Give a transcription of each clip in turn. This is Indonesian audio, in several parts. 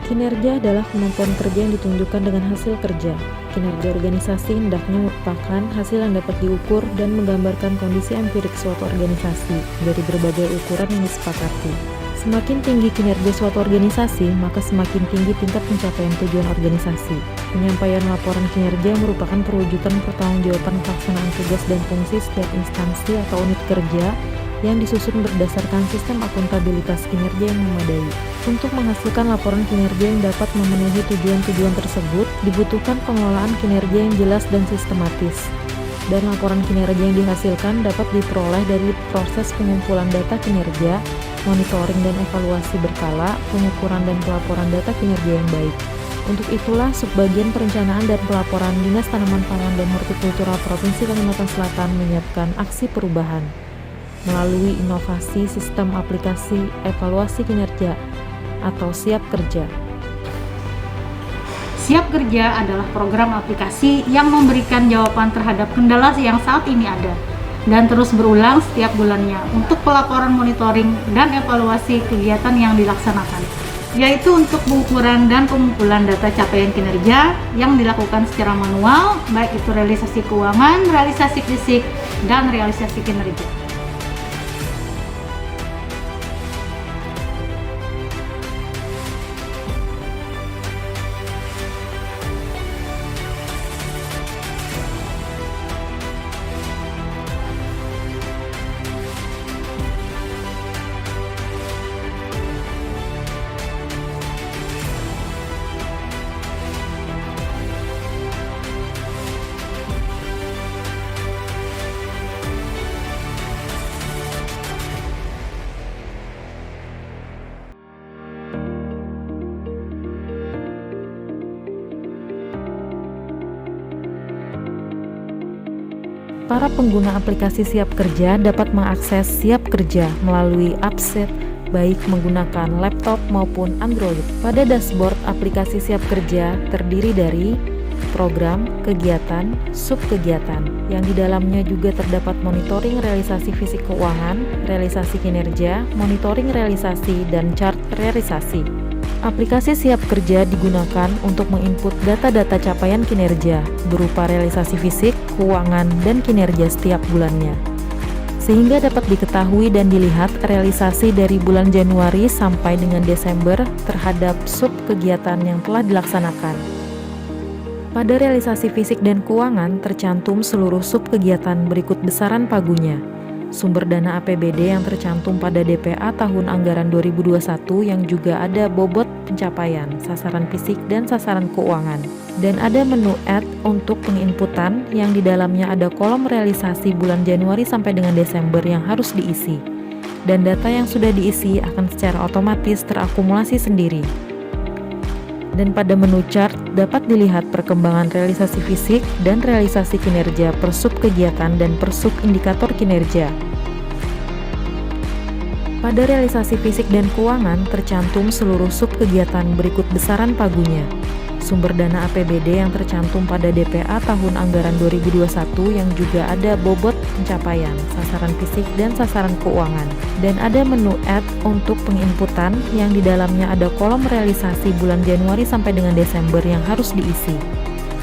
Kinerja adalah kemampuan kerja yang ditunjukkan dengan hasil kerja. Kinerja organisasi hendaknya merupakan hasil yang dapat diukur dan menggambarkan kondisi empirik suatu organisasi dari berbagai ukuran yang disepakati. Semakin tinggi kinerja suatu organisasi, maka semakin tinggi tingkat pencapaian tujuan organisasi. Penyampaian laporan kinerja merupakan perwujudan pertanggungjawaban pelaksanaan tugas dan fungsi setiap instansi atau unit kerja yang disusun berdasarkan sistem akuntabilitas kinerja yang memadai. Untuk menghasilkan laporan kinerja yang dapat memenuhi tujuan-tujuan tersebut, dibutuhkan pengelolaan kinerja yang jelas dan sistematis. Dan laporan kinerja yang dihasilkan dapat diperoleh dari proses pengumpulan data kinerja, monitoring dan evaluasi berkala, pengukuran dan pelaporan data kinerja yang baik. Untuk itulah, Subbagian Perencanaan dan Pelaporan Dinas Tanaman Pangan dan Hortikultura Provinsi Kalimantan Selatan menyiapkan aksi perubahan melalui inovasi sistem aplikasi evaluasi kinerja atau Siap Kerja. Siap Kerja adalah program aplikasi yang memberikan jawaban terhadap kendala yang saat ini ada dan terus berulang setiap bulannya untuk pelaporan, monitoring, dan evaluasi kegiatan yang dilaksanakan, yaitu untuk pengukuran dan pengumpulan data capaian kinerja yang dilakukan secara manual, baik itu realisasi keuangan, realisasi fisik, dan realisasi kinerja. Para pengguna aplikasi Siap Kerja dapat mengakses Siap Kerja melalui appset baik menggunakan laptop maupun Android. Pada dashboard aplikasi Siap Kerja terdiri dari program, kegiatan, subkegiatan, yang di dalamnya juga terdapat monitoring realisasi fisik keuangan, realisasi kinerja, monitoring realisasi, dan chart realisasi. Aplikasi Siap Kerja digunakan untuk menginput data-data capaian kinerja berupa realisasi fisik, keuangan, dan kinerja setiap bulannya, sehingga dapat diketahui dan dilihat realisasi dari bulan Januari sampai dengan Desember terhadap subkegiatan yang telah dilaksanakan. Pada realisasi fisik dan keuangan tercantum seluruh subkegiatan berikut besaran pagunya. Sumber dana APBD yang tercantum pada DPA tahun anggaran 2021 yang juga ada bobot pencapaian, sasaran fisik dan sasaran keuangan. Dan ada menu add untuk penginputan yang di dalamnya ada kolom realisasi bulan Januari sampai dengan Desember yang harus diisi. Dan data yang sudah diisi akan secara otomatis terakumulasi sendiri. Dan pada menu chart dapat dilihat perkembangan realisasi fisik dan realisasi kinerja per sub kegiatan dan per sub indikator kinerja. Pada realisasi fisik dan keuangan tercantum seluruh sub kegiatan berikut besaran pagunya. Sumber dana APBD yang tercantum pada DPA tahun anggaran 2021 yang juga ada bobot pencapaian, sasaran fisik dan sasaran keuangan. Dan ada menu add untuk penginputan yang di dalamnya ada kolom realisasi bulan Januari sampai dengan Desember yang harus diisi.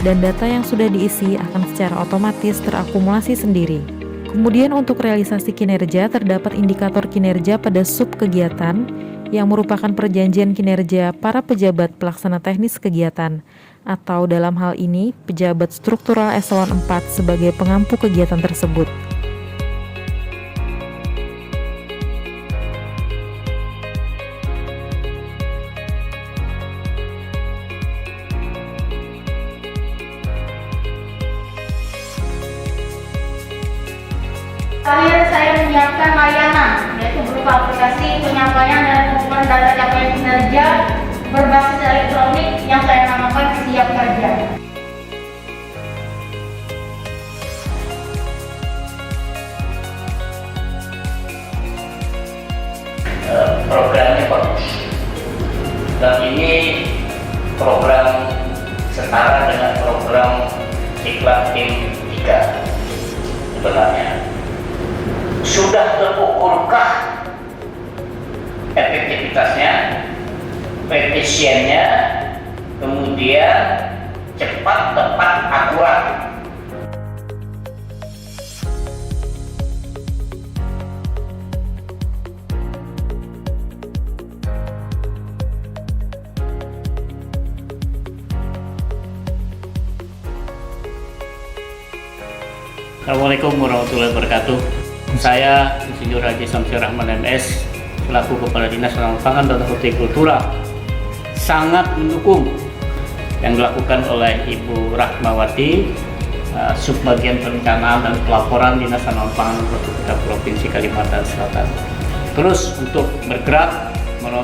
Dan data yang sudah diisi akan secara otomatis terakumulasi sendiri. Kemudian untuk realisasi kinerja terdapat indikator kinerja pada sub kegiatan yang merupakan perjanjian kinerja para pejabat pelaksana teknis kegiatan, atau dalam hal ini pejabat struktural eselon 4 sebagai pengampu kegiatan tersebut. Terakhir, saya menyiapkan layanan, yaitu berupa aplikasi penyampaian dan pengumpulan data capaian kinerja berbasis elektronik yang saya namakan Siap Kerja. Programnya bagus, dan ini program setara dengan program Iklan Tim 3 sebenarnya. Sudah terukurkah efektivitasnya? efisiennya, kemudian cepat, tepat, akurat. Assalamualaikum warahmatullahi wabarakatuh. Saya Insinyur Haji Samsir Rahman MS selaku Kepala Dinas Tanaman Pangan dan Hortikultura sangat mendukung yang dilakukan oleh Ibu Rahmawati, Subbagian Perencanaan dan Pelaporan Dinas Tanaman Pangan dan Hortikultura Provinsi Kalimantan Selatan. Terus untuk bergerak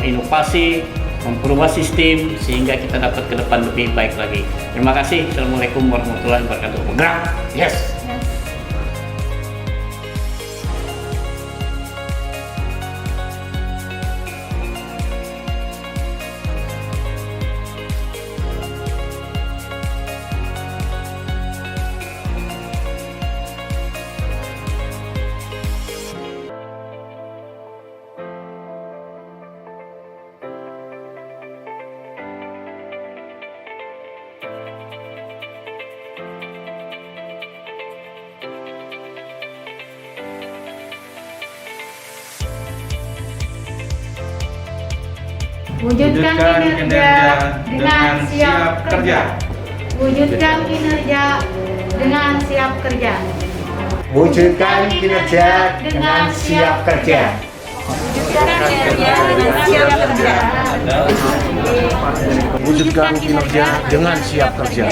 inovasi, memperubah sistem sehingga kita dapat ke depan lebih baik lagi. Terima kasih. Assalamualaikum warahmatullahi wabarakatuh. Bergerak. Yes. Wujudkan kinerja dengan siap kerja. Wujudkan kinerja dengan siap kerja. Wujudkan kinerja dengan siap kerja. Wujudkan kinerja dengan siap kerja. Wujudkan kinerja dengan siap kerja.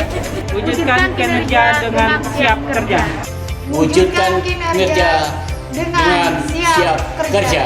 Wujudkan kinerja dengan siap kerja. Wujudkan kinerja dengan siap kerja.